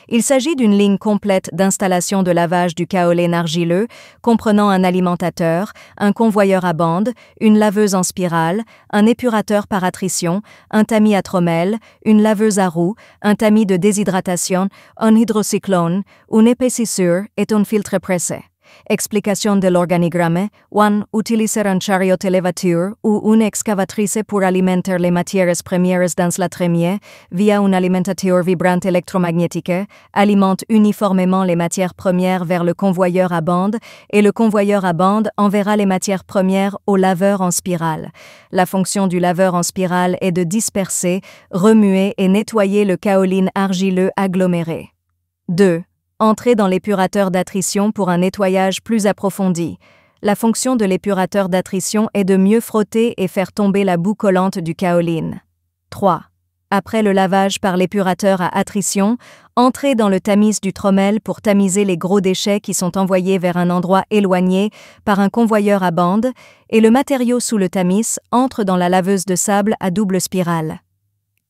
Il s'agit d'une ligne complète d'installation de lavage du kaolin argileux, comprenant un alimentateur, un convoyeur à bande, une laveuse en spirale, un épurateur par attrition, un tamis à trommelle, une laveuse à roues, un tamis de déshydratation, un hydrocyclone, une épaississeur et un filtre pressé. Explication de l'organigramme. 1. Utiliser un chariot élévateur ou une excavatrice pour alimenter les matières premières dans la trémière via un alimentateur vibrant électromagnétique, alimente uniformément les matières premières vers le convoyeur à bande et le convoyeur à bande enverra les matières premières au laveur en spirale. La fonction du laveur en spirale est de disperser, remuer et nettoyer le kaolin argileux aggloméré. 2. Entrer dans l'épurateur d'attrition pour un nettoyage plus approfondi. La fonction de l'épurateur d'attrition est de mieux frotter et faire tomber la boue collante du kaolin. 3. Après le lavage par l'épurateur à attrition, entrez dans le tamis du trommel pour tamiser les gros déchets qui sont envoyés vers un endroit éloigné par un convoyeur à bande, et le matériau sous le tamis entre dans la laveuse de sable à double spirale.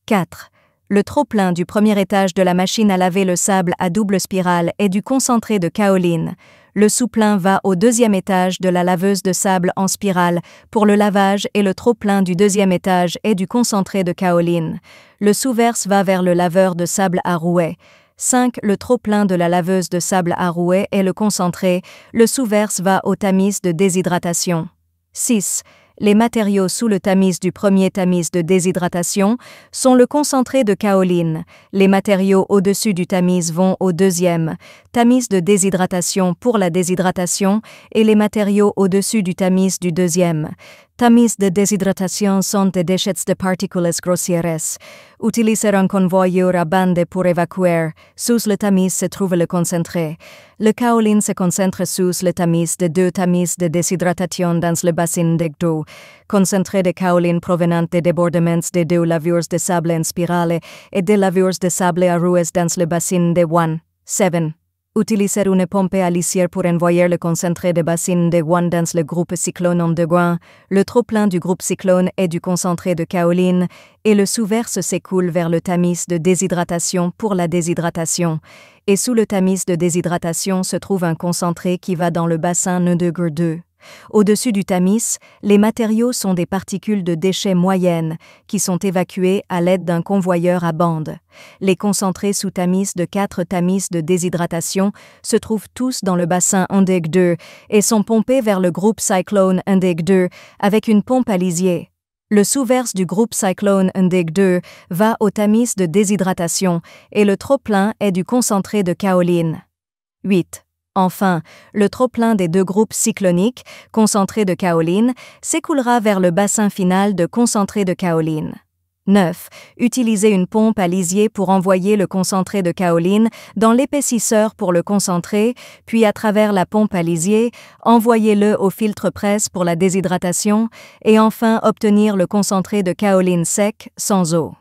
4. Le trop-plein du premier étage de la machine à laver le sable à double spirale est du concentré de kaolin. Le sous-plein va au deuxième étage de la laveuse de sable en spirale pour le lavage et le trop-plein du deuxième étage est du concentré de kaolin. Le sous-verse va vers le laveur de sable à rouet. 5. Le trop-plein de la laveuse de sable à rouet est le concentré. Le sous-verse va au tamis de déshydratation. 6. Les matériaux sous le tamis du premier tamis de déshydratation sont le concentré de kaolin. Les matériaux au-dessus du tamis vont au deuxième tamis de déshydratation pour la déshydratation et les matériaux au-dessus du tamis du deuxième tamis de déshydratation sont des déchets de particules grossières. Utiliser un convoyeur à bande pour évacuer. Sous le tamis se trouve le concentré. Le kaolin se concentre sous le tamis de deux tamis de déshydratation dans le bassin d'eau. Concentré de kaolin provenant des débordements de deux lavures de sable en spirale et des lavures de sable à roues dans le bassin de 1. 7. Utiliser une pompe à lissière pour envoyer le concentré de bassin de 1 dans le groupe cyclone underground. Le trop-plein du groupe cyclone est du concentré de kaolin et le sous-verse s'écoule vers le tamis de déshydratation pour la déshydratation. Et sous le tamis de déshydratation se trouve un concentré qui va dans le bassin degré 2. Au-dessus du tamis, les matériaux sont des particules de déchets moyennes qui sont évacuées à l'aide d'un convoyeur à bande. Les concentrés sous tamis de 4 tamis de déshydratation se trouvent tous dans le bassin Indeg 2 et sont pompés vers le groupe Cyclone Indeg 2 avec une pompe à lisier. Le sous-verse du groupe Cyclone Indeg 2 va au tamis de déshydratation et le trop-plein est du concentré de kaolin. 8. Enfin, le trop-plein des deux groupes cycloniques, concentrés de kaolin, s'écoulera vers le bassin final de concentré de kaolin. 9. Utilisez une pompe à lisier pour envoyer le concentré de kaolin dans l'épaississeur pour le concentré, puis à travers la pompe à lisier, envoyez-le au filtre presse pour la déshydratation et enfin obtenir le concentré de kaolin sec, sans eau.